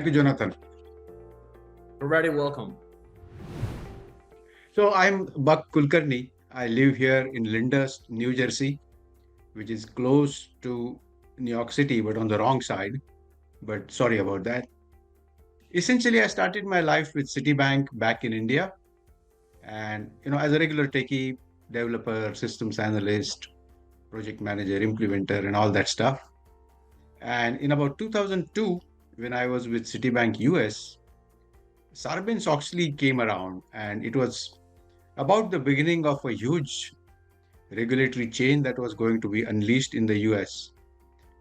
you, Jonathan. Already welcome. So I'm Buck Kulkarni. I live here in Lyndhurst, New Jersey, which is close to New York City, but on the wrong side. But sorry about that. Essentially, I started my life with Citibank back in India, and as a regular techie, developer, systems analyst, project manager, implementer, and all that stuff. And in about 2002, when I was with Citibank US, Sarbanes-Oxley came around, and it was about the beginning of a huge regulatory change that was going to be unleashed in the US.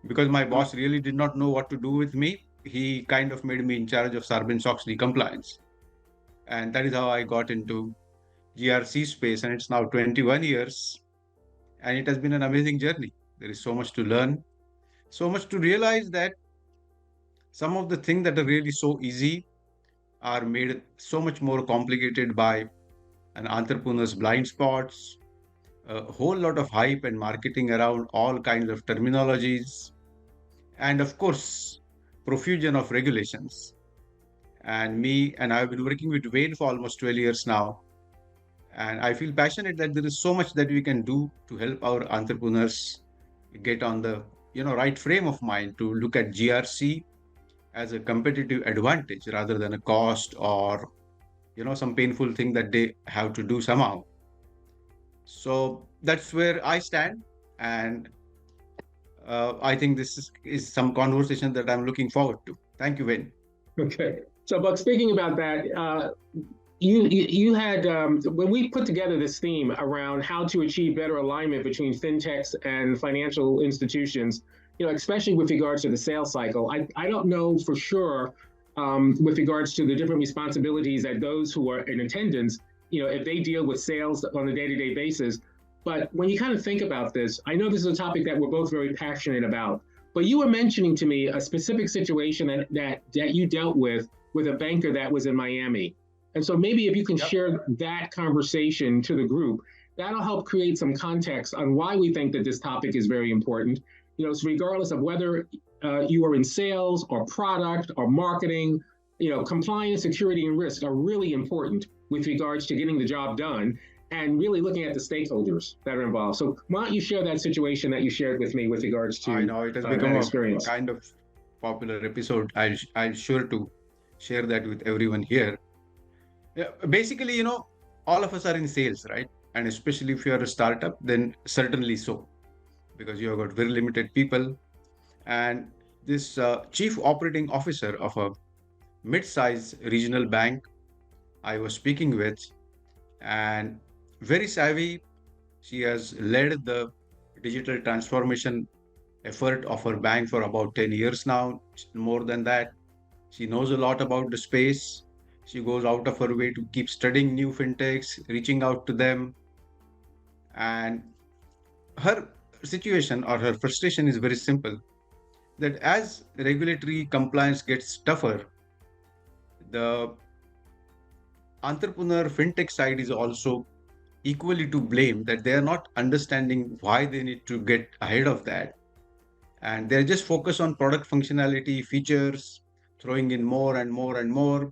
Because my boss really did not know what to do with me, he kind of made me in charge of Sarbanes-Oxley compliance. And that is how I got into GRC space. And it's now 21 years. And it has been an amazing journey. There is so much to learn, so much to realize that some of the things that are really so easy are made so much more complicated by an entrepreneur's blind spots, a whole lot of hype and marketing around all kinds of terminologies, and of course, profusion of regulations. And I've been working with Wayne for almost 12 years now. And I feel passionate that there is so much that we can do to help our entrepreneurs get on the right frame of mind to look at GRC as a competitive advantage rather than a cost or some painful thing that they have to do somehow. So that's where I stand, and I think this is some conversation that I'm looking forward to. Thank you, Wayne. Okay. So, Buck, speaking about that, you had, when we put together this theme around how to achieve better alignment between FinTechs and financial institutions, especially with regards to the sales cycle, I don't know for sure with regards to the different responsibilities that those who are in attendance, if they deal with sales on a day-to-day basis. But when you kind of think about this, I know this is a topic that we're both very passionate about, but you were mentioning to me a specific situation that you dealt with a banker that was in Miami. And so maybe if you can share that conversation to the group, that'll help create some context on why we think that this topic is very important. So regardless of whether you are in sales or product or marketing, compliance, security, and risk are really important with regards to getting the job done and really looking at the stakeholders that are involved. So why don't you share that situation that you shared with me with regards to I know it has become experience. a kind of popular episode. I'm sure to share that with everyone here. Yeah, basically, all of us are in sales, right? And especially if you are a startup, then certainly so, because you have got very limited people. And this chief operating officer of a mid-sized regional bank I was speaking with, and very savvy, she has led the digital transformation effort of her bank for about 10 years now, more than that. She knows a lot about the space. She goes out of her way to keep studying new fintechs, reaching out to them. And her situation or her frustration is very simple, that as regulatory compliance gets tougher, the entrepreneur fintech side is also equally to blame, that they are not understanding why they need to get ahead of that. And they're just focused on product functionality, features, throwing in more and more and more.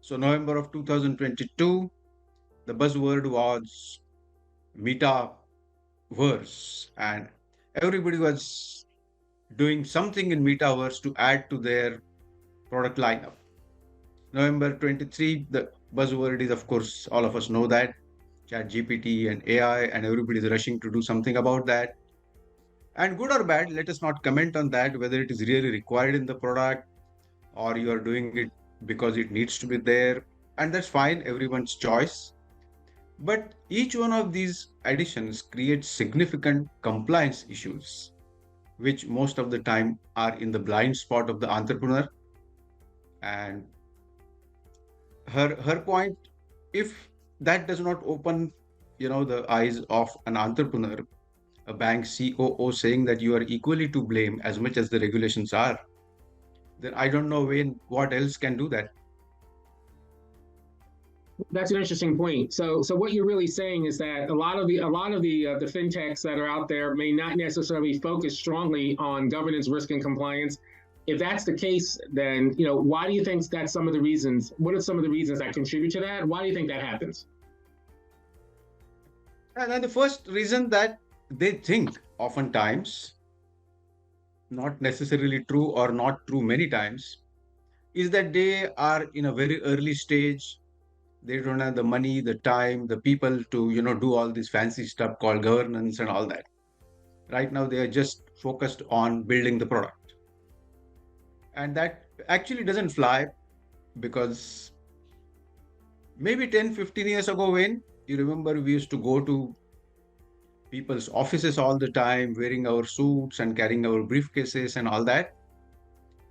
So November of 2022, the buzzword was metaverse, and everybody was doing something in metaverse to add to their product lineup. November 23, the buzzword is, of course, all of us know that, chat GPT and AI, and everybody is rushing to do something about that. And good or bad, let us not comment on that, whether it is really required in the product or you are doing it because it needs to be there. And that's fine, everyone's choice. But each one of these additions creates significant compliance issues, which most of the time are in the blind spot of the entrepreneur. And her point, if that does not open, the eyes of an entrepreneur, a bank COO saying that you are equally to blame as much as the regulations are, then I don't know what else can do that. That's an interesting point. So what you're really saying is that a lot of the fintechs that are out there may not necessarily focus strongly on governance, risk, and compliance, if that's the case, then why do you think that's some of the reasons? What are some of the reasons that contribute to that? Why do you think that happens? And then the first reason that they think oftentimes, not necessarily true or not true many times, is that they are in a very early stage. They don't have the money, the time, the people to, do all this fancy stuff called governance and all that. Right now, they are just focused on building the product. And that actually doesn't fly because maybe 10, 15 years ago, when you remember, we used to go to people's offices all the time, wearing our suits and carrying our briefcases and all that.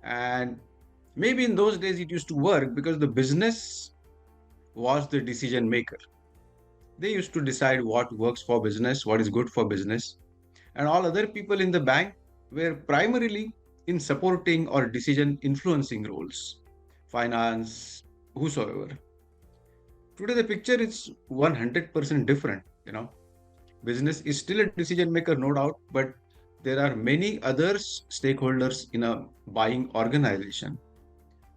And maybe in those days, it used to work because the business was the decision maker. They used to decide what works for business, what is good for business. And all other people in the bank were primarily in supporting or decision influencing roles, finance, whosoever. Today, the picture is 100% different. Business is still a decision maker, no doubt, but there are many other stakeholders in a buying organization: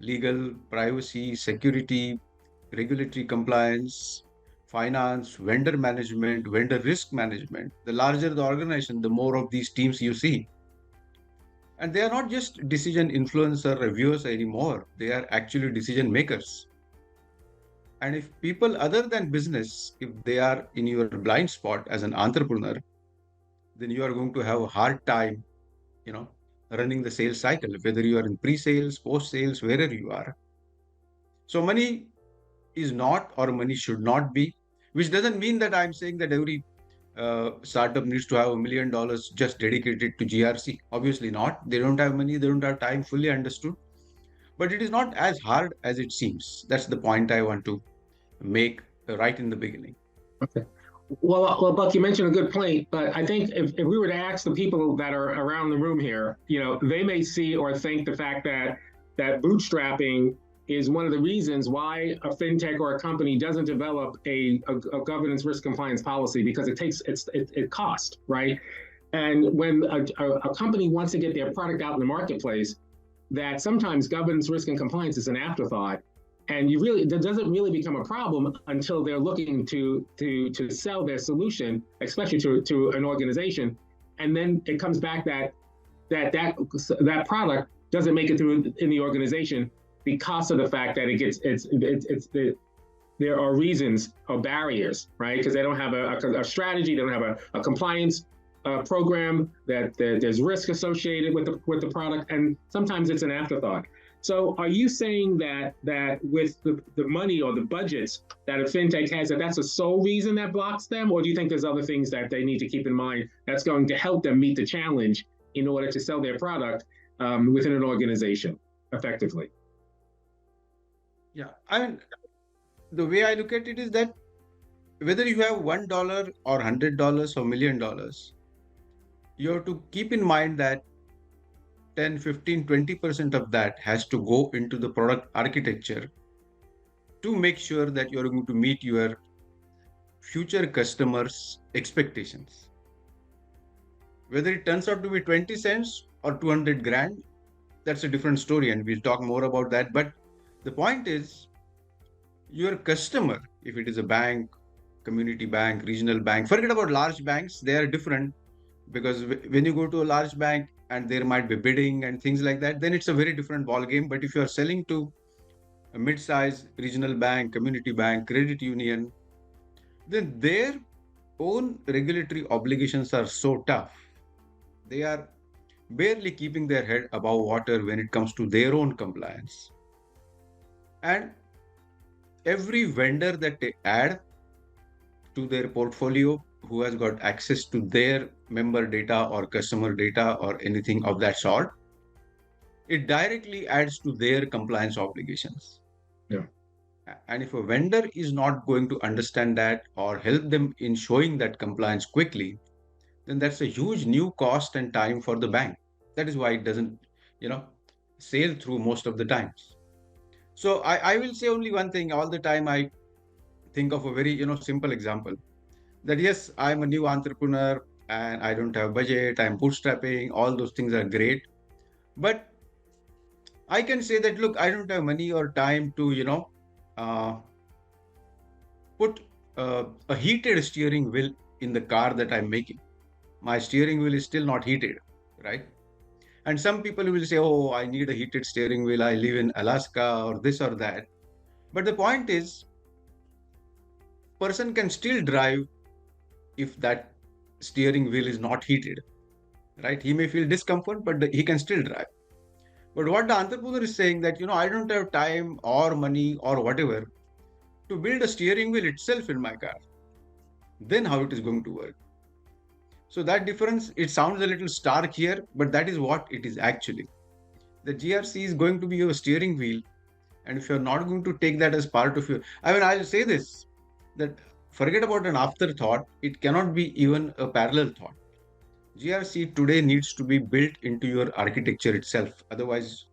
legal, privacy, security, regulatory compliance, finance, vendor management, vendor risk management. The larger the organization, the more of these teams you see. And they are not just decision influencer reviewers anymore, they are actually decision makers. And if people other than business, if they are in your blind spot as an entrepreneur, then you are going to have a hard time, you know, running the sales cycle, whether you are in pre-sales, post-sales, wherever you are. So money is not, or money should not be, which doesn't mean that I'm saying that every startup needs to have $1 million just dedicated to GRC. Obviously not. They don't have money, they don't have time, fully understood. But it is not as hard as it seems. That's the point I want to make right in the beginning. Okay. Well, Buck, you mentioned a good point, but I think if we were to ask the people that are around the room here, they may see or think the fact that bootstrapping is one of the reasons why a fintech or a company doesn't develop a governance risk compliance policy, because it costs, right? And when a company wants to get their product out in the marketplace, that sometimes governance risk and compliance is an afterthought. And that doesn't really become a problem until they're looking to sell their solution, especially to an organization. And then it comes back that product doesn't make it through in the organization because of the fact that there are reasons or barriers, right? Because they don't have a strategy, they don't have a compliance program, that there's risk associated with the product, and sometimes it's an afterthought. So are you saying that with the money or the budgets that a fintech has, that's the sole reason that blocks them? Or do you think there's other things that they need to keep in mind that's going to help them meet the challenge in order to sell their product within an organization effectively? Yeah, I mean, the way I look at it is that whether you have $1 or $100 or $1 million, you have to keep in mind that 10, 15, 20% of that has to go into the product architecture to make sure that you're going to meet your future customers' expectations. Whether it turns out to be 20 cents or 200 grand, that's a different story, and we'll talk more about that. But the point is, your customer, if it is a bank, community bank, regional bank, forget about large banks, they are different, because when you go to a large bank and there might be bidding and things like that, then it's a very different ball game. But if you are selling to a mid-sized regional bank, community bank, credit union, then their own regulatory obligations are so tough. They are barely keeping their head above water when it comes to their own compliance. And every vendor that they add to their portfolio who has got access to their member data or customer data or anything of that sort, it directly adds to their compliance obligations. Yeah. And if a vendor is not going to understand that or help them in showing that compliance quickly, then that's a huge new cost and time for the bank. That is why it doesn't, sail through most of the times. So I will say only one thing. All the time I think of a very, simple example, that yes, I'm a new entrepreneur and I don't have budget, I'm bootstrapping, all those things are great. But I can say that, look, I don't have money or time to, uh, put a heated steering wheel in the car that I'm making. My steering wheel is still not heated, right? And some people will say, oh, I need a heated steering wheel. I live in Alaska or this or that. But the point is, person can still drive if that steering wheel is not heated, right? He may feel discomfort, but he can still drive. But what the entrepreneur is saying that, I don't have time or money or whatever to build a steering wheel itself in my car. Then how it is going to work? So that difference, it sounds a little stark here, but that is what it is actually. The GRC is going to be your steering wheel. And if you're not going to take that as part of your, I'll say this, that forget about an afterthought. It cannot be even a parallel thought. GRC today needs to be built into your architecture itself. Otherwise,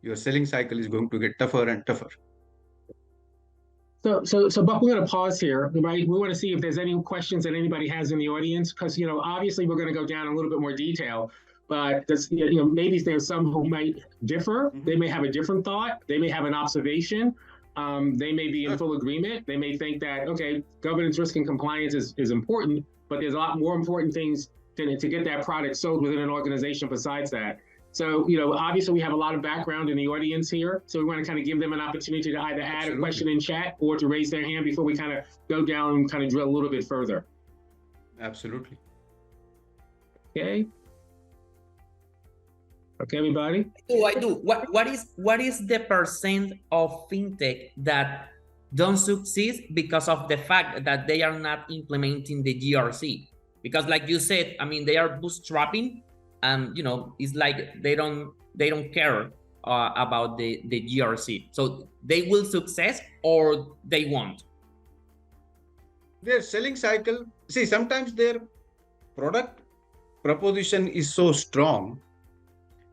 your selling cycle is going to get tougher and tougher. So, Buck, we're going to pause here, right? We want to see if there's any questions that anybody has in the audience, because obviously we're going to go down a little bit more detail. But maybe there's some who might differ. They may have a different thought. They may have an observation. They may be in full agreement. They may think that, okay, governance, risk, and compliance is important, but there's a lot more important things to get that product sold within an organization besides that. So, obviously we have a lot of background in the audience here. So we want to kind of give them an opportunity to either add a question in chat or to raise their hand before we kind of go down and kind of drill a little bit further. Absolutely. Okay. Okay, everybody? I do. What is the percent of fintech that don't succeed because of the fact that they are not implementing the GRC? Because like you said, I mean, they are bootstrapping, and it's like they don't care about the GRC. So they will success or they won't. Their selling cycle, see, sometimes their product proposition is so strong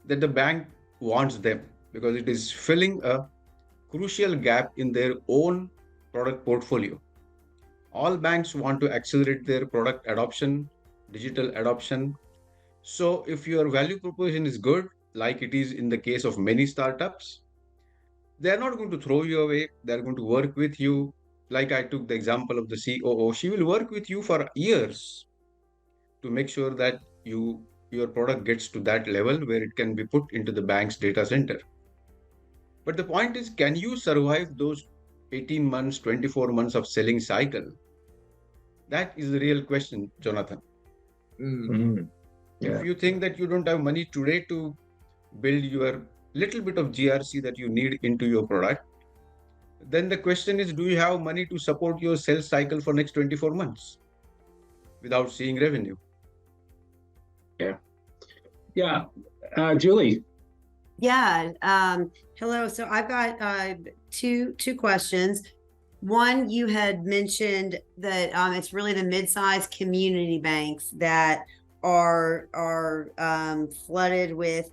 that the bank wants them because it is filling a crucial gap in their own product portfolio. All banks want to accelerate their product adoption, digital adoption. So if your value proposition is good, like it is in the case of many startups, they're not going to throw you away. They're going to work with you. Like I took the example of the COO, she will work with you for years to make sure that your product gets to that level where it can be put into the bank's data center. But the point is, can you survive those 18 months, 24 months of selling cycle? That is the real question, Jonathan. Yeah. If you think that you don't have money today to build your little bit of GRC that you need into your product, then the question is, do you have money to support your sales cycle for next 24 months without seeing revenue? Yeah. Julie. Yeah. Hello. So I've got two questions. One, you had mentioned that it's really the mid-sized community banks that are flooded with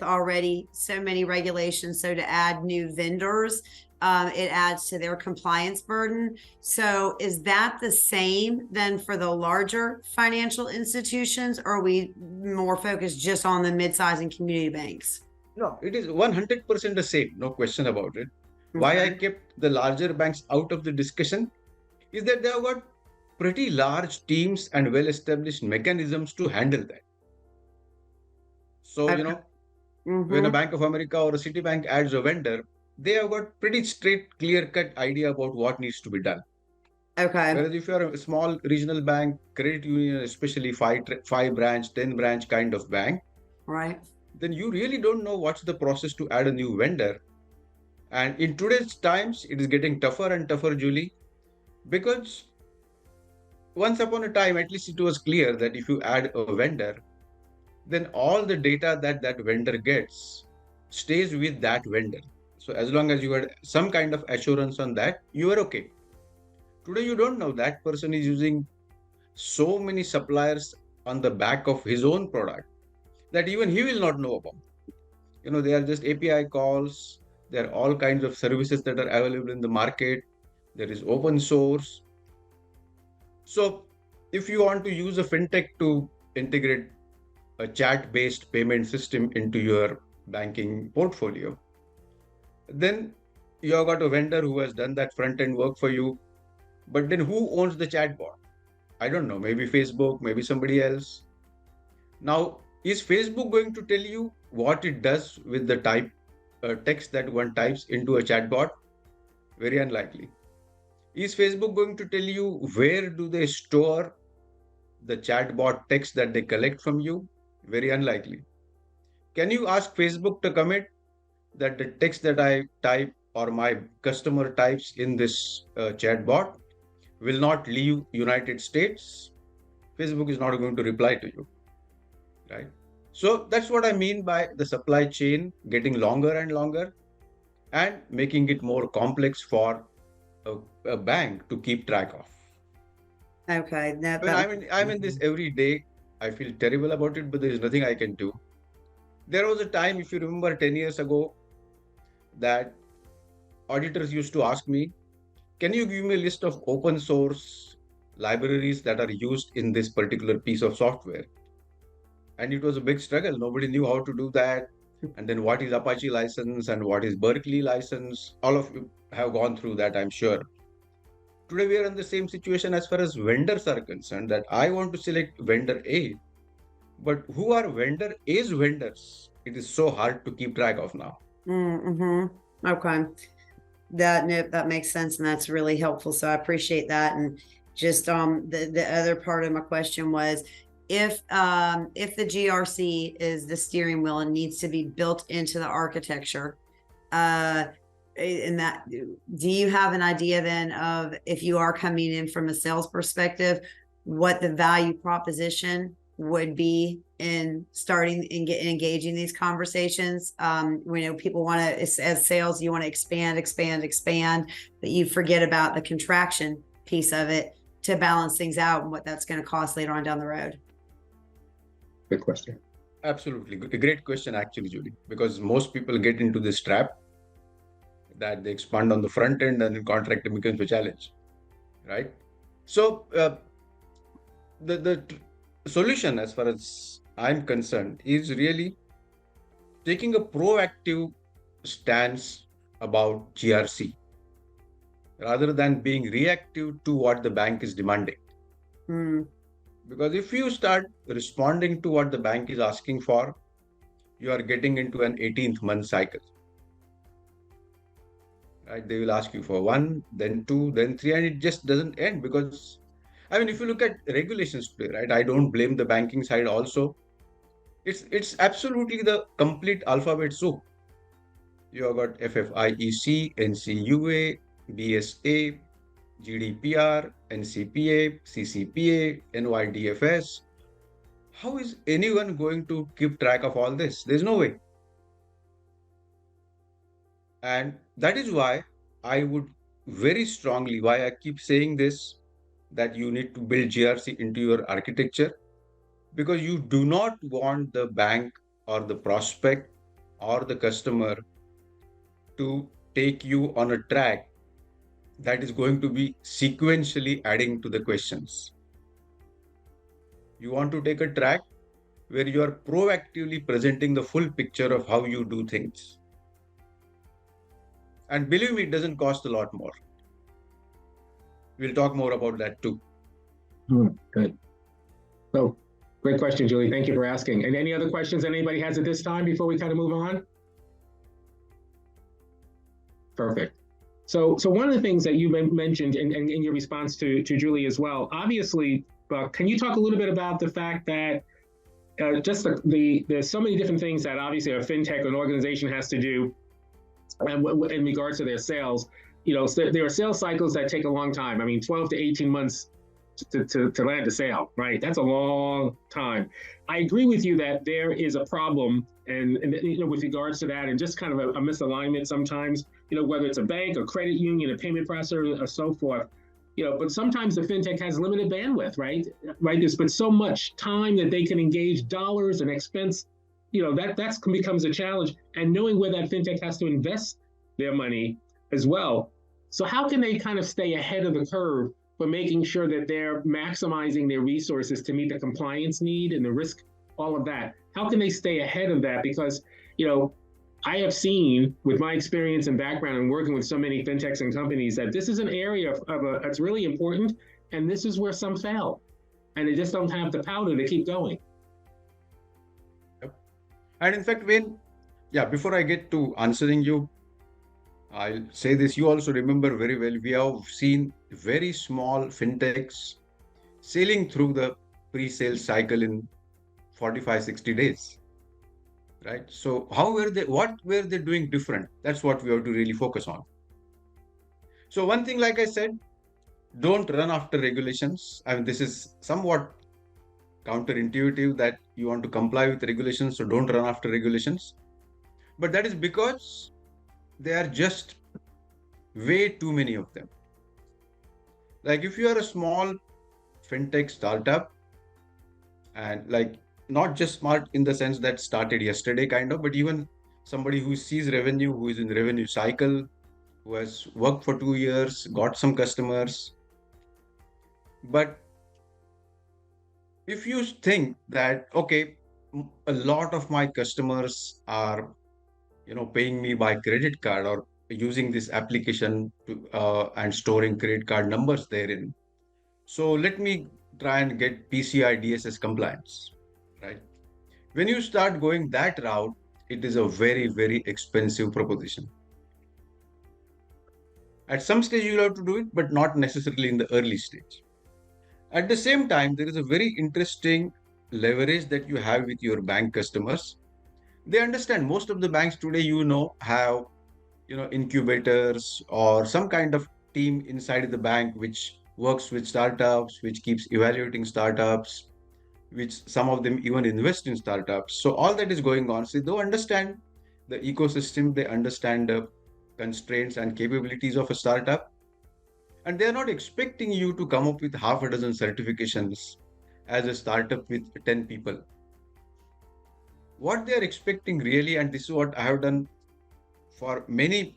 already so many regulations. So to add new vendors, it adds to their compliance burden. So is that the same then for the larger financial institutions, or are we more focused just on the mid-size and community banks? No, it is 100% the same. No question about it. Why I kept the larger banks out of the discussion is that they have got pretty large teams and well-established mechanisms to handle that. So, when a Bank of America or a Citibank adds a vendor, they have got pretty straight, clear-cut idea about what needs to be done. Okay. Whereas if you're a small regional bank, credit union, especially five branch, 10 branch kind of bank, right, then you really don't know what's the process to add a new vendor. And in today's times, it is getting tougher and tougher, Julie, because once upon a time, at least it was clear that if you add a vendor, then all the data that vendor gets stays with that vendor. So as long as you had some kind of assurance on that, you are okay. Today, you don't know that person is using so many suppliers on the back of his own product that even he will not know about. They are just API calls. There are all kinds of services that are available in the market. There is open source. So if you want to use a fintech to integrate a chat-based payment system into your banking portfolio. Then you have got a vendor who has done that front end work for you. But then who owns the chatbot? I don't know, maybe Facebook, maybe somebody else. Now, is Facebook going to tell you what it does with the text that one types into a chatbot? Very unlikely. Is Facebook going to tell you where do they store the chatbot text that they collect from you? Very unlikely. Can you ask Facebook to commit that the text that I type or my customer types in this chatbot will not leave United States? Facebook is not going to reply to you, right? So that's what I mean by the supply chain getting longer and longer and making it more complex for a bank to keep track of. Okay. I'm in this every day. I feel terrible about it, but there is nothing I can do. There was a time, if you remember 10 years ago, that auditors used to ask me, can you give me a list of open source libraries that are used in this particular piece of software? And it was a big struggle. Nobody knew how to do that. And then what is Apache license and what is Berkeley license? All of you have gone through that, I'm sure. Today we are in the same situation as far as vendors are concerned, that I want to select vendor A, but who are vendor A's vendors? It is so hard to keep track of now. Mm-hmm. Okay. That makes sense, and that's really helpful. So I appreciate that. And just the other part of my question was, if the GRC is the steering wheel and needs to be built into the architecture, in that, do you have an idea then of, if you are coming in from a sales perspective, what the value proposition would be in starting and engaging these conversations? We know people want to, as sales, you want to expand, but you forget about the contraction piece of it to balance things out and what that's going to cost later on down the road. Good question. Absolutely. A great question, actually, Julie, because most people get into this trap that they expand on the front end and then contracting becomes a challenge, right? So the solution, as far as I'm concerned, is really taking a proactive stance about GRC rather than being reactive to what the bank is demanding. Because if you start responding to what the bank is asking for, you are getting into an 18th month cycle. Right? They will ask you for 1, then 2, then 3, and it just doesn't end. Because, I mean, if you look at regulations today, right, I don't blame the banking side also. It's absolutely the complete alphabet soup. You have got FFIEC, NCUA, BSA, GDPR, NCPA, CCPA, NYDFS. How is anyone going to keep track of all this? There's no way. And that is why I would very strongly, why I keep saying this, that you need to build GRC into your architecture, because you do not want the bank or the prospect or the customer to take you on a track that is going to be sequentially adding to the questions. You want to take a track where you are proactively presenting the full picture of how you do things. And believe me, it doesn't cost a lot more. We'll talk more about that too. Good. So, great question, Julie. Thank you for asking. And any other questions anybody has at this time before we kind of move on? Perfect. So one of the things that you mentioned in your response to Julie as well, obviously, can you talk a little bit about the fact that just there's so many different things that obviously a fintech or an organization has to do in regards to their sales. You know, so there are sales cycles that take a long time. I mean, 12 to 18 months to land a sale, right? That's a long time. I agree with you that there is a problem, and you know, with regards to that, and just kind of a misalignment sometimes, you know, whether it's a bank, a credit union, a payment processor, or so forth, you know, but sometimes the fintech has limited bandwidth, right? There's been so much time that they can engage dollars and expense, you know, that becomes a challenge, and knowing where that fintech has to invest their money as well. So how can they kind of stay ahead of the curve for making sure that they're maximizing their resources to meet the compliance need and the risk, all of that? How can they stay ahead of that? Because, I have seen with my experience and background and working with so many fintechs and companies that this is an area that's really important, and this is where some fail, and they just don't have the powder to keep going. Yep. And in fact, before I get to answering you, I'll say this. You also remember very well, we have seen very small fintechs sailing through the pre-sale cycle in 45, 60 days. Right? So what were they doing different? That's what we have to really focus on. So one thing, like I said, don't run after regulations. I mean, this is somewhat counterintuitive that you want to comply with regulations, so don't run after regulations. But that is because there are just way too many of them. Like if you are a small fintech startup, and like not just smart in the sense that started yesterday kind of, but even somebody who sees revenue, who is in revenue cycle, who has worked for 2 years, got some customers. But if you think that, okay, a lot of my customers are, paying me by credit card or using this application to, and storing credit card numbers therein. So let me try and get PCI DSS compliance, right? When you start going that route, it is a very, very expensive proposition. At some stage, you'll have to do it, but not necessarily in the early stage. At the same time, there is a very interesting leverage that you have with your bank customers. They understand most of the banks today, have, incubators or some kind of team inside the bank which works with startups, which keeps evaluating startups, which some of them even invest in startups. So all that is going on. So they understand the ecosystem, they understand the constraints and capabilities of a startup. And they're not expecting you to come up with half a dozen certifications as a startup with 10 people. What they're expecting really, and this is what I have done for many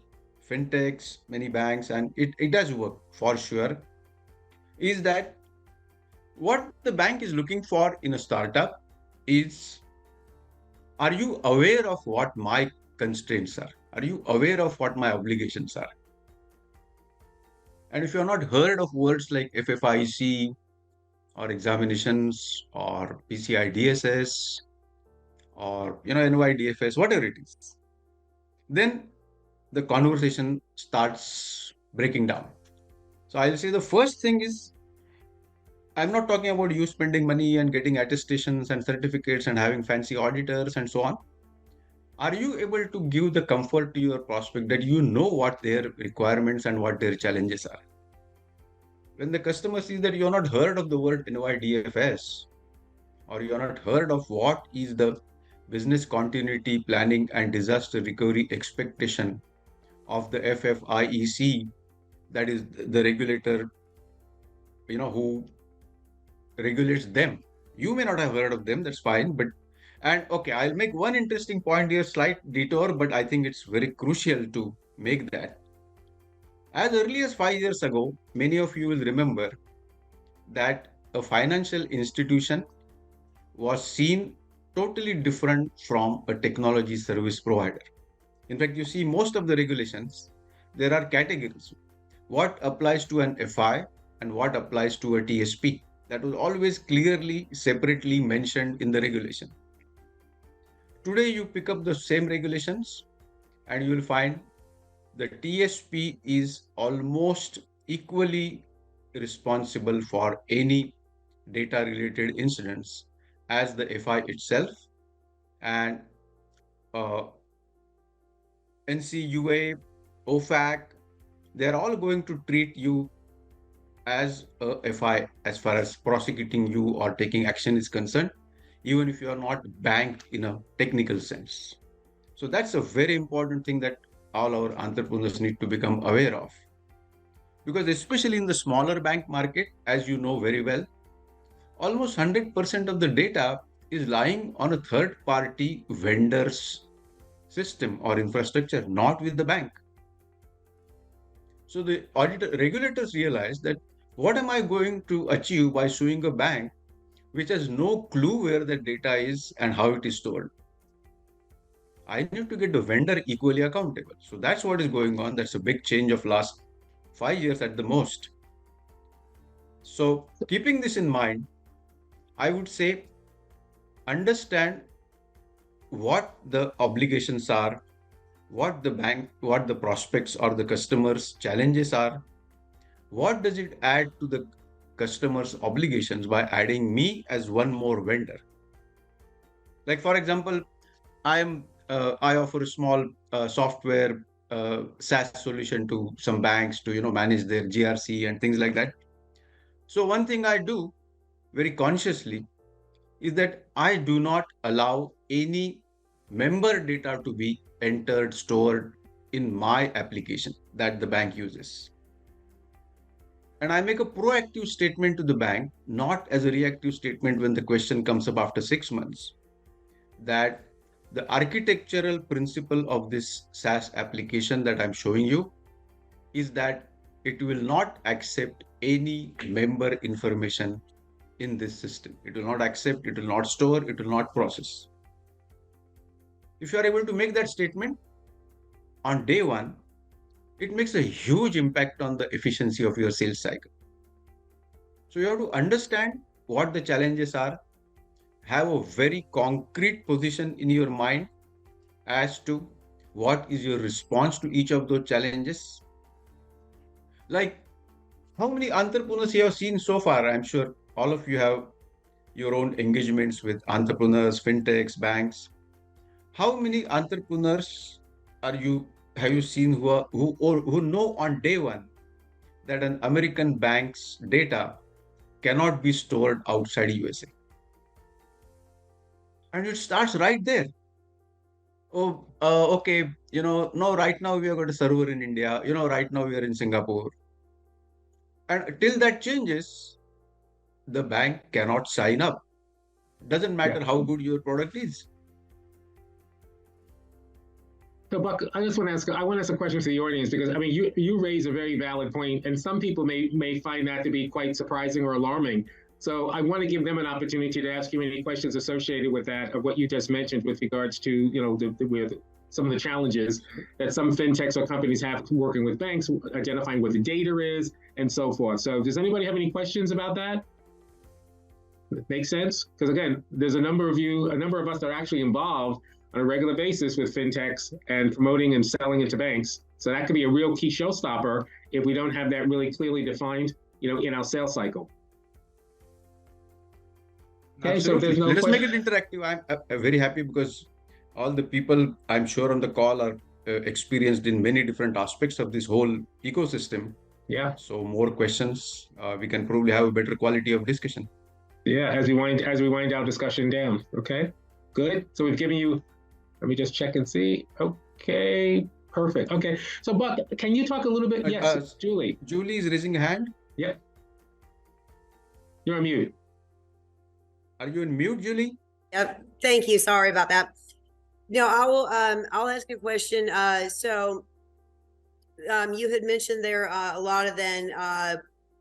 fintechs, many banks, and it does work for sure, is that what the bank is looking for in a startup is, are you aware of what my constraints are? Are you aware of what my obligations are? And if you're not heard of words like FFIC or examinations or PCI DSS or NYDFS, whatever it is, then the conversation starts breaking down. So I'll say the first thing is, I'm not talking about you spending money and getting attestations and certificates and having fancy auditors and so on. Are you able to give the comfort to your prospect that you know what their requirements and what their challenges are? When the customer sees that you're not heard of the word NYDFS, or you're not heard of what is the business continuity planning and disaster recovery expectation of the FFIEC, that is the regulator, who regulates them. You may not have heard of them, that's fine. And okay, I'll make one interesting point here, slight detour, but I think it's very crucial to make that. As early as 5 years ago, many of you will remember that a financial institution was seen totally different from a technology service provider. In fact, you see most of the regulations, there are categories. What applies to an FI and what applies to a TSP. That was always clearly, separately mentioned in the regulation. Today, you pick up the same regulations and you will find the TSP is almost equally responsible for any data-related incidents as the FI itself, and NCUA, OFAC, they're all going to treat you as a FI as far as prosecuting you or taking action is concerned, even if you are not banked in a technical sense. So that's a very important thing that all our entrepreneurs need to become aware of. Because especially in the smaller bank market, as you know very well, almost 100% of the data is lying on a third-party vendor's system or infrastructure, not with the bank. So the regulators realize that what am I going to achieve by suing a bank which has no clue where the data is and how it is stored? I need to get the vendor equally accountable. So that's what is going on. That's a big change of last 5 years at the most. So keeping this in mind, I would say understand what the obligations are, what the bank, what the prospects or the customers' challenges are. What does it add to the customer's obligations by adding me as one more vendor? Like for example, I offer a small software SaaS solution to some banks to manage their GRC and things like that. So one thing I do very consciously is that I do not allow any member data to be entered, stored in my application that the bank uses. And I make a proactive statement to the bank, not as a reactive statement when the question comes up after 6 months, that the architectural principle of this SaaS application that I'm showing you is that it will not accept any member information in this system. It will not accept, it will not store, it will not process. If you are able to make that statement on day one, it makes a huge impact on the efficiency of your sales cycle. So you have to understand what the challenges are, have a very concrete position in your mind as to what is your response to each of those challenges. Like how many entrepreneurs you have seen so far? I'm sure all of you have your own engagements with entrepreneurs, fintechs, banks. How many entrepreneurs are you have you seen who know on day one that an American bank's data cannot be stored outside USA? And it starts right there. Oh, okay. No, right now we have got a server in India. Right now we are in Singapore. And till that changes, the bank cannot sign up. Doesn't matter Yeah. how good your product is. So, Buck, I just want to ask. I want to ask a question to the audience because I mean, you raise a very valid point, and some people may find that to be quite surprising or alarming. So, I want to give them an opportunity to ask you any questions associated with that, of what you just mentioned, with regards to with some of the challenges that some fintechs or companies have working with banks, identifying what the data is, and so forth. So, does anybody have any questions about that? Make sense? Because again, there's a number of us that are actually involved on a regular basis with fintechs and promoting and selling into banks. So that could be a real key showstopper if we don't have that really clearly defined, in our sales cycle. Okay, so if there's no Let us make question. it interactive. I'm very happy because all the people I'm sure on the call are experienced in many different aspects of this whole ecosystem. Yeah, So more questions, we can probably have a better quality of discussion. yeah. As we wind our discussion down. Okay, good. So we've given you. Let me just check and see. Okay, perfect. Okay, so Buck, can you talk a little bit? Yes, Julie. Julie is raising a hand. Yep. You're on mute. Are you in mute, Julie? Yep. Thank you. Sorry about that. No, I will. I'll ask a question. So, you had mentioned there a lot of then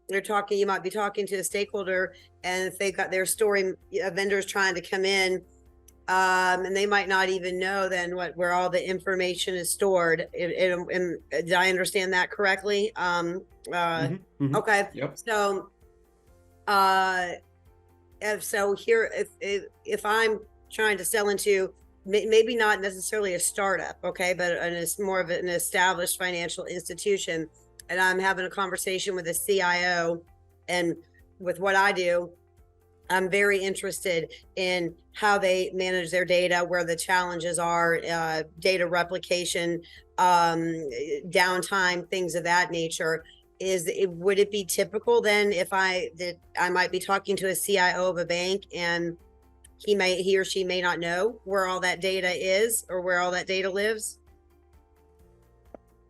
they're talking. You might be talking to a stakeholder, and if they've got their story, vendors trying to come in, and they might not even know then where all the information is stored. And did I understand that correctly? Okay. Yep. So, if I'm trying to sell into maybe not necessarily a startup, okay, but it's more of an established financial institution, and I'm having a conversation with a CIO, and with what I do, I'm very interested in how they manage their data, where the challenges are, data replication, downtime, things of that nature. Would it be typical then that I might be talking to a CIO of a bank, and he or she may not know where all that data is or where all that data lives?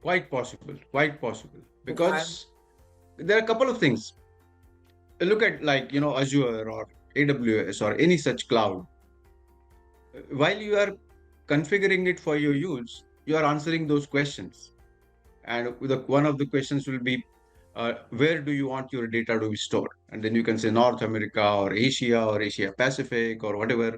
Quite possible, because there are a couple of things. Look at Azure or AWS or any such cloud. While you are configuring it for your use, you are answering those questions. And one of the questions will be, where do you want your data to be stored? And then you can say North America or Asia Pacific or whatever.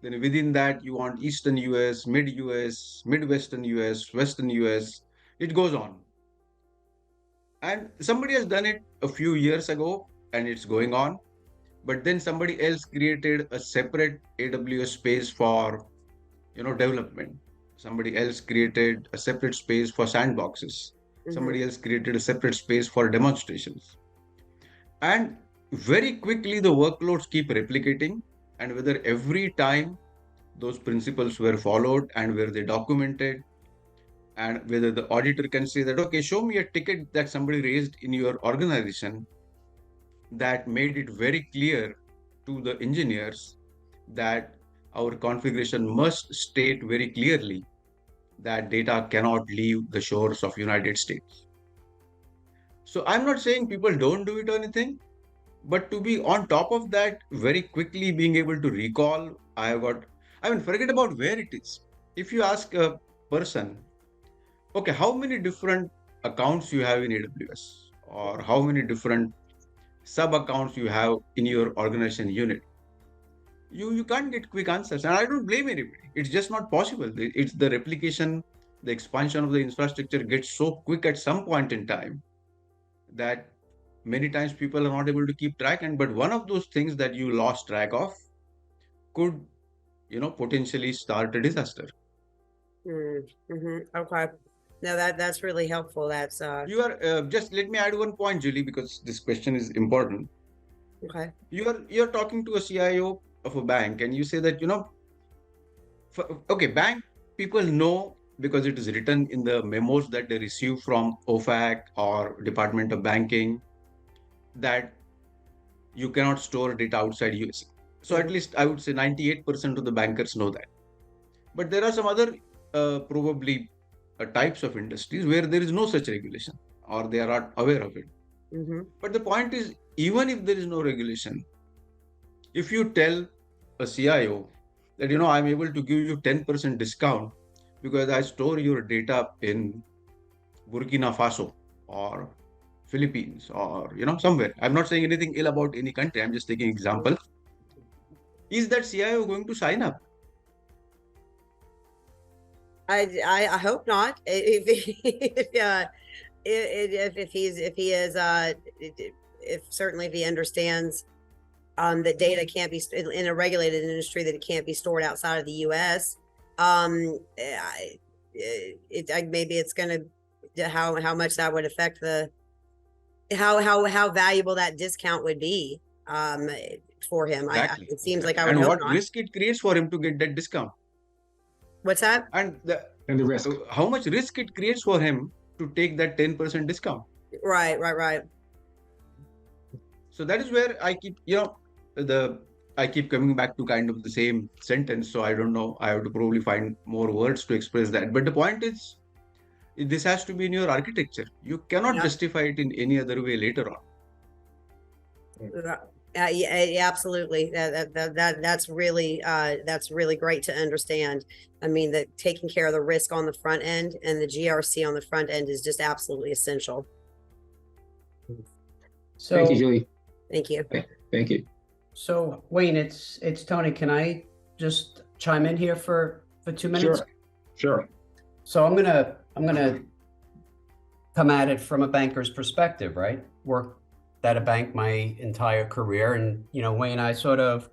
Then within that, you want Eastern US, Mid US, Midwestern US, Western US. It goes on. And somebody has done it a few years ago and it's going on. But then somebody else created a separate AWS space for, development. Somebody else created a separate space for sandboxes. Somebody else created a separate space for demonstrations. And very quickly, the workloads keep replicating. And whether every time those principles were followed and were they documented, and whether the auditor can say that, okay, show me a ticket that somebody raised in your organization that made it very clear to the engineers that our configuration must state very clearly that data cannot leave the shores of United States. So I'm not saying people don't do it or anything, but to be on top of that, very quickly being able to recall, forget about where it is. If you ask a person, okay, how many different accounts you have in AWS, or how many different sub accounts you have in your organization unit, you can't get quick answers. And I don't blame anybody. It's just not possible. It's the replication, the expansion of the infrastructure gets so quick at some point in time that many times people are not able to keep track. But one of those things that you lost track of could, potentially start a disaster. Okay. No, that's really helpful. That's You are just let me add one point, Julie, because this question is important. okay. You're talking to a CIO of a bank, and you say that bank people know because it is written in the memos that they receive from OFAC or Department of Banking that you cannot store data outside US. So at least I would say 98% of the bankers know that. But there are some other probably types of industries where there is no such regulation or they are not aware of it. But the point is, even if there is no regulation, if you tell a CIO that, I'm able to give you 10% discount because I store your data in Burkina Faso or Philippines or, somewhere. I'm not saying anything ill about any country. I'm just taking example. Is that CIO going to sign up? I hope not. If he understands that data can't be in a regulated industry, that it can't be stored outside of the U.S. Maybe it's going to how much that would affect how valuable that discount would be for him. Exactly. It seems like I would and hope what not. risk it creates for him to get that discount. What's that? And the risk. How much risk it creates for him to take that 10% discount. Right. So that is where I keep, I keep coming back to kind of the same sentence. So I don't know. I have to probably find more words to express that. But the point is, this has to be in your architecture. You cannot justify it in any other way later on. Absolutely. That's really great to understand. I mean, that taking care of the risk on the front end and the GRC on the front end is just absolutely essential. So, thank you, Julie. Thank you. Thank you. So Wayne, it's Tony. Can I just chime in here for 2 minutes? Sure. So I'm gonna come at it from a banker's perspective, right? Worked at a bank my entire career, and Wayne, I sort of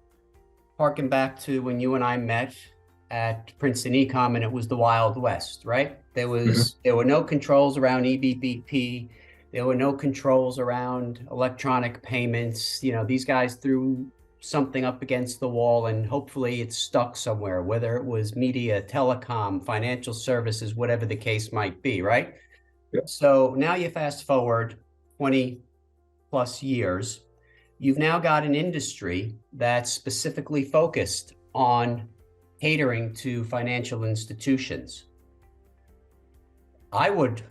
harken back to when you and I met at Princeton Ecom, and it was the Wild West, right? There were no controls around EBBP. There were no controls around electronic payments. These guys threw something up against the wall and hopefully it stuck somewhere, whether it was media, telecom, financial services, whatever the case might be, right? Yep. So now you fast forward 20 plus years, you've now got an industry that's specifically focused on catering to financial institutions. I would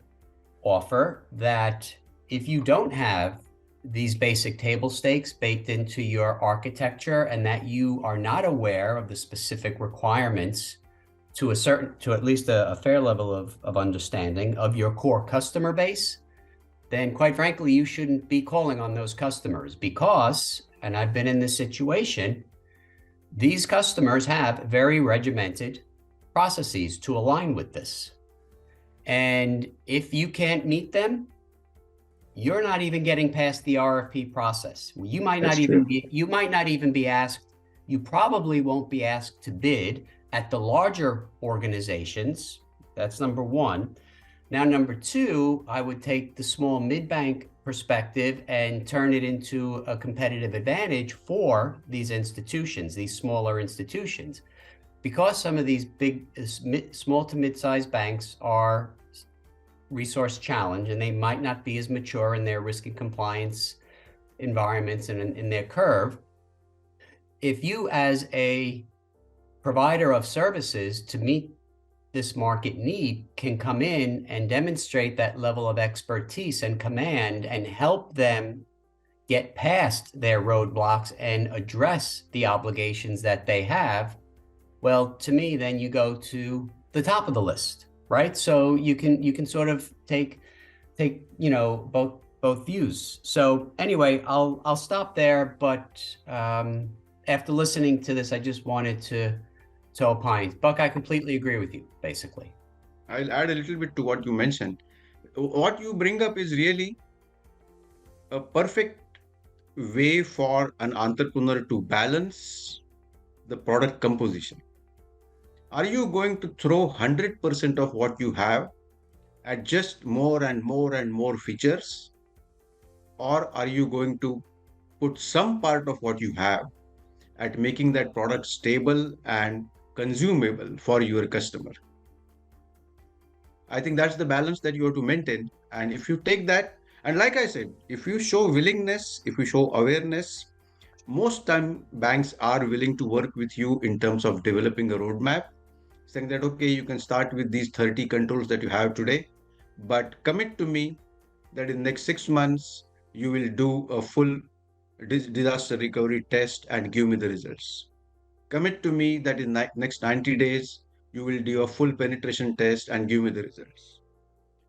offer that if you don't have these basic table stakes baked into your architecture and that you are not aware of the specific requirements to at least a fair level of understanding of your core customer base, then quite frankly, you shouldn't be calling on those customers because, and I've been in this situation, these customers have very regimented processes to align with this. And if you can't meet them, you're not even getting past the RFP process. You might not even be asked, you probably won't be asked to bid at the larger organizations. That's number one. Now, number two, I would take the small mid-bank perspective and turn it into a competitive advantage for these institutions, these smaller institutions. Because some of these big, small to mid-sized banks are resource challenged and they might not be as mature in their risk and compliance environments and in their curve, if you as a provider of services to meet this market need can come in and demonstrate that level of expertise and command and help them get past their roadblocks and address the obligations that they have, well, to me, then you go to the top of the list, right? So you can sort of take both views. So anyway, I'll stop there. But after listening to this, I just wanted to opine. Buck, I completely agree with you, basically. I'll add a little bit to what you mentioned. What you bring up is really a perfect way for an entrepreneur to balance the product composition. Are you going to throw 100% of what you have at just more and more and more features? Or are you going to put some part of what you have at making that product stable and consumable for your customer? I think that's the balance that you have to maintain. And if you take that, and like I said, if you show willingness, if you show awareness, most time banks are willing to work with you in terms of developing a roadmap, saying that, okay, you can start with these 30 controls that you have today, but commit to me that in the next 6 months, you will do a full disaster recovery test and give me the results. Commit to me that in next 90 days, you will do a full penetration test and give me the results.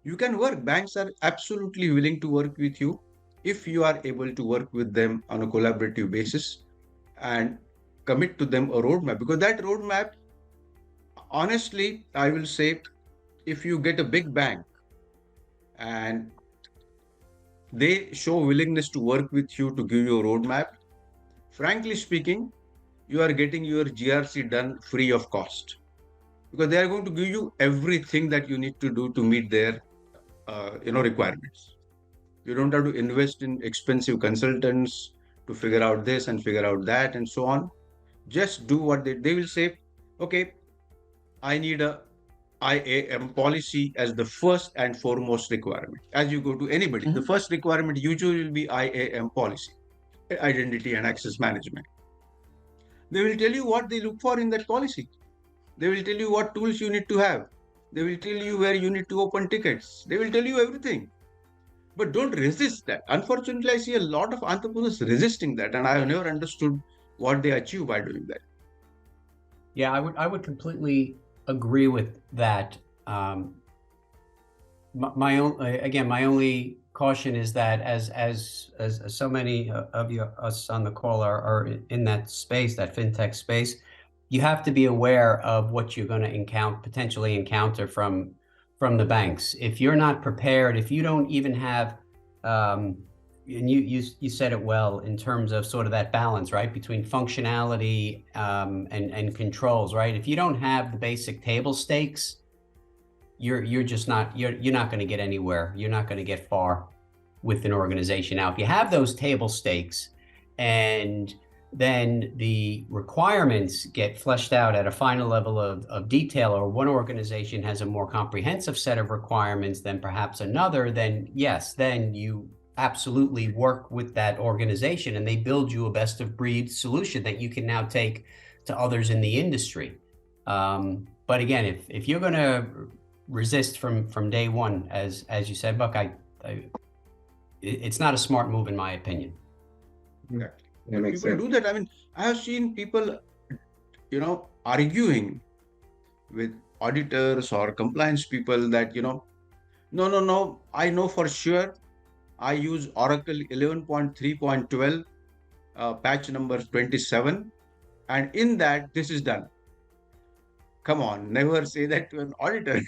You can work. Banks are absolutely willing to work with you if you are able to work with them on a collaborative basis and commit to them a roadmap. Because that roadmap, honestly, I will say, if you get a big bank and they show willingness to work with you to give you a roadmap, frankly speaking, you are getting your GRC done free of cost, because they are going to give you everything that you need to do to meet their requirements. You don't have to invest in expensive consultants to figure out this and figure out that and so on. Just do what they will say, okay, I need a IAM policy as the first and foremost requirement. As you go to anybody, the first requirement usually will be IAM policy, identity and access management. They will tell you what they look for in that policy. They will tell you what tools you need to have. They will tell you where you need to open tickets. They will tell you everything. But don't resist that. Unfortunately, I see a lot of entrepreneurs resisting that, and I have never understood what they achieve by doing that. Yeah, I would completely agree with that. My only caution is that as so many of us on the call are in that space, that fintech space, you have to be aware of what you're going to potentially encounter from the banks. If you're not prepared, if you don't even have, and you said it well in terms of sort of that balance, right, between functionality and controls, right? If you don't have the basic table stakes, you're not going to get anywhere. You're not going to get far with an organization. Now, if you have those table stakes and then the requirements get fleshed out at a final level of detail, or one organization has a more comprehensive set of requirements than perhaps another, then yes, then you absolutely work with that organization and they build you a best of breed solution that you can now take to others in the industry. But again, if you're going to resist from day one, as you said, Buck, it's not a smart move in my opinion. Exactly. People do that. I mean, I have seen people, arguing with auditors or compliance people that, no, I know for sure. I use Oracle 11.3.12, patch number 27. And in that, this is done. Come on, never say that to an auditor.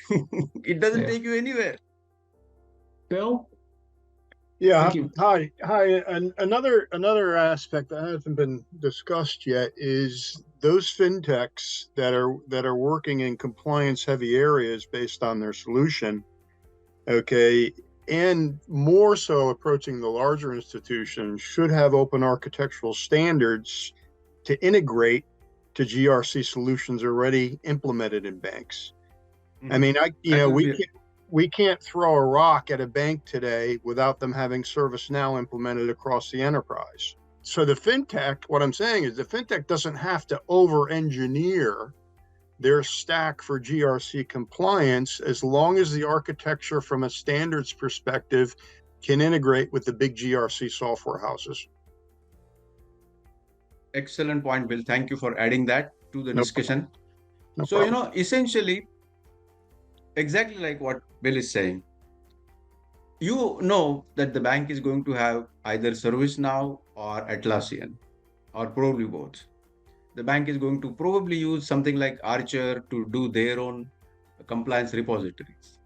It doesn't take you anywhere. Bill? Yeah. Thank you. Hi. And another aspect that hasn't been discussed yet is those fintechs that are working in compliance heavy areas based on their solution. Okay. And more so approaching the larger institutions should have open architectural standards to integrate to GRC solutions already implemented in banks. I mean, we can't throw a rock at a bank today without them having ServiceNow implemented across the enterprise. So the fintech, what I'm saying is the fintech doesn't have to over-engineer their stack for GRC compliance as long as the architecture from a standards perspective can integrate with the big GRC software houses. Excellent point, Bill. Thank you for adding that to the discussion. No So, problem. essentially, exactly like what Bill is saying, you know that the bank is going to have either ServiceNow or Atlassian, or probably both. The bank is going to probably use something like Archer to do their own compliance repositories.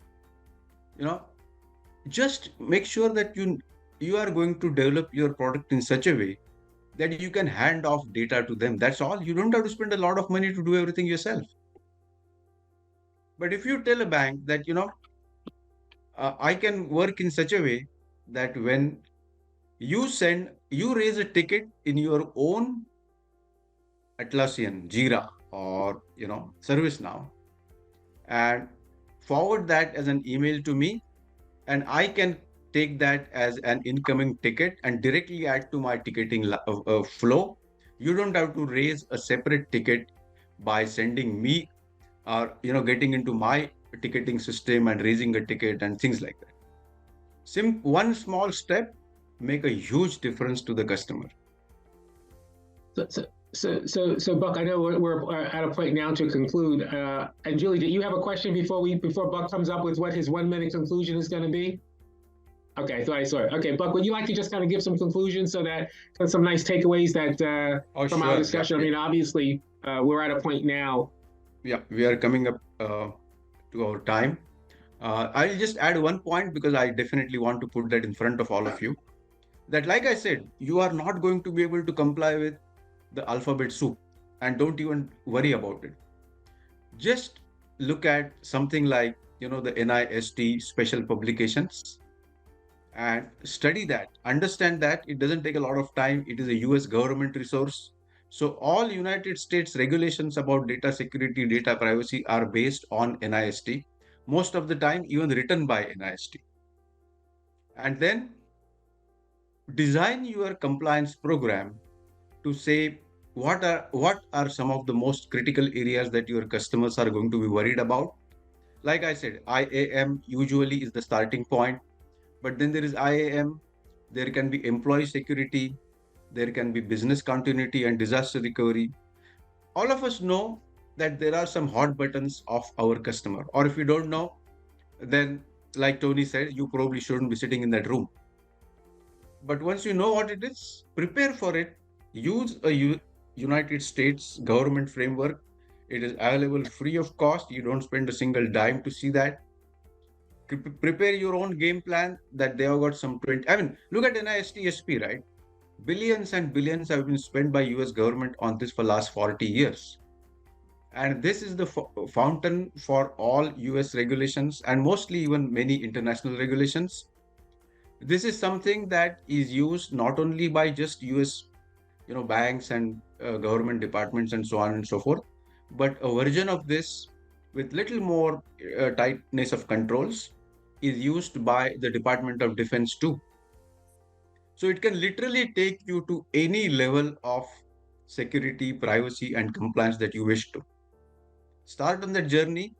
Just make sure that you are going to develop your product in such a way that you can hand off data to them. That's all. You don't have to spend a lot of money to do everything yourself. But if you tell a bank that, I can work in such a way that when you raise a ticket in your own Atlassian, Jira, or, ServiceNow, and forward that as an email to me, and I can take that as an incoming ticket and directly add to my ticketing flow. You don't have to raise a separate ticket by sending me or getting into my ticketing system and raising a ticket and things like that. One small step make a huge difference to the customer. So Buck, I know we're at a point now to conclude. And Julie, do you have a question before Buck comes up with what his 1 minute conclusion is going to be? Okay, so I saw it. Okay, Buck, would you like to just kind of give some conclusions so that some nice takeaways that from our discussion? Yeah. I mean, obviously, we're at a point now. Yeah, we are coming up to our time. I'll just add one point because I definitely want to put that in front of all of you. That, like I said, you are not going to be able to comply with the alphabet soup, and don't even worry about it. Just look at something like, the NIST special publications and study that, understand that it doesn't take a lot of time. It is a US government resource. So all United States regulations about data security, data privacy are based on NIST, most of the time even written by NIST. And then design your compliance program to say what are some of the most critical areas that your customers are going to be worried about. Like I said, IAM usually is the starting point, but then there is IAM, there can be employee security, there can be business continuity and disaster recovery. All of us know that there are some hot buttons of our customer, or if you don't know, then like Tony said, you probably shouldn't be sitting in that room. But once you know what it is, prepare for it. Use a United States government framework. It is available free of cost. You don't spend a single dime to see that. Prepare your own game plan that they have got some 20. I mean, look at NIST-SP, right? Billions and billions have been spent by US government on this for last 40 years. And this is the fountain for all US regulations and mostly even many international regulations. This is something that is used not only by just US, banks and government departments and so on and so forth, but a version of this with little more tightness of controls is used by the Department of Defense too. So it can literally take you to any level of security, privacy, and compliance that you wish to. Start on that journey,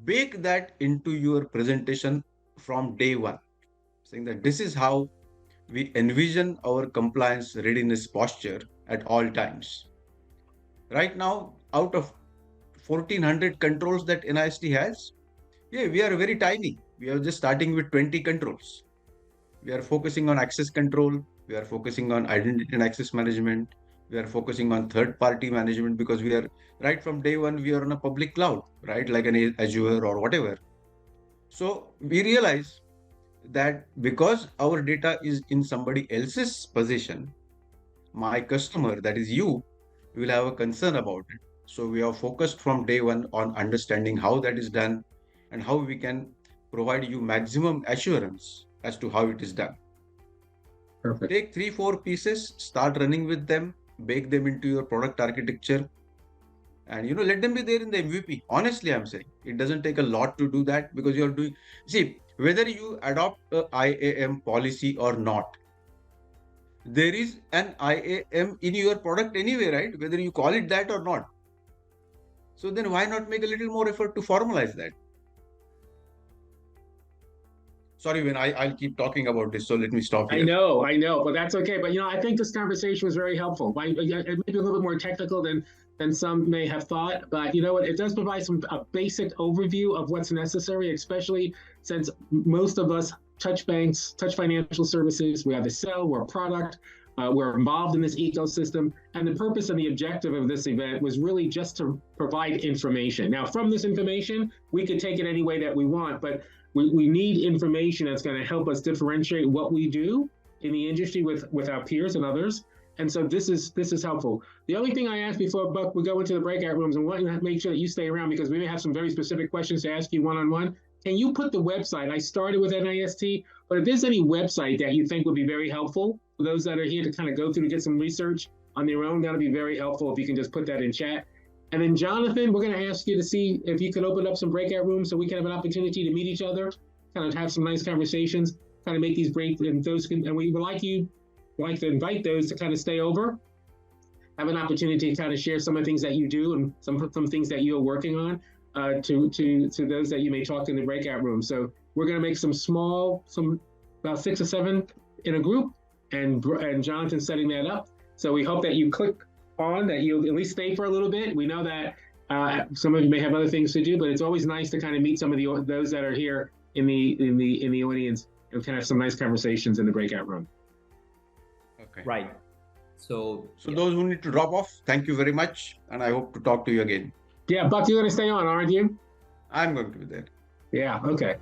bake that into your presentation from day one, saying that this is how we envision our compliance readiness posture at all times. Right now, out of 1400 controls that NIST has, we are very tiny. We are just starting with 20 controls. We are focusing on access control. We are focusing on identity and access management. We are focusing on third-party management because we are right from day one, we are on a public cloud, right? Like an Azure or whatever. So we realize that because our data is in somebody else's possession, my customer, that is you, will have a concern about it. So we are focused from day one on understanding how that is done and how we can provide you maximum assurance as to how it is done. Perfect. Take 3-4 pieces, start running with them, bake them into your product architecture, and let them be there in the MVP. Honestly, I'm saying it doesn't take a lot to do that, because you're doing, see, whether you adopt a IAM policy or not, there is an IAM in your product anyway, right? Whether you call it that or not. So then why not make a little more effort to formalize that? Sorry, when I'll keep talking about this, so let me stop here. I know, but that's okay. But I think this conversation was very helpful. It may be a little bit more technical than some may have thought, but you know what? It does provide a basic overview of what's necessary, especially since most of us touch banks, touch financial services. We have a sell, we're a product, we're involved in this ecosystem. And the purpose and the objective of this event was really just to provide information. Now, from this information, we could take it any way that we want, but we need information that's going to help us differentiate what we do in the industry with our peers and others. And so this is helpful. The only thing I asked before, Buck, we go into the breakout rooms, and want to make sure that you stay around because we may have some very specific questions to ask you one-on-one. Can you put the website? I started with NIST, but if there's any website that you think would be very helpful for those that are here to kind of go through to get some research on their own, that'll be very helpful if you can just put that in chat. And then Jonathan, we're going to ask you to see if you can open up some breakout rooms so we can have an opportunity to meet each other, kind of have some nice conversations, kind of make these breaks, and we would like to invite those to kind of stay over, have an opportunity to kind of share some of the things that you do and some things that you're working on to those that you may talk to in the breakout room. So we're going to make some about 6 or 7 in a group, and Jonathan's setting that up. So we hope that you click on, that you'll at least stay for a little bit. We know that some of you may have other things to do, but it's always nice to kind of meet some of those that are here in the audience and kind of have some nice conversations in the breakout room. Okay. Right. So those who need to drop off, thank you very much, and I hope to talk to you again. Yeah, Buck, you're going to stay on, aren't you? I'm going to be there. Yeah, okay.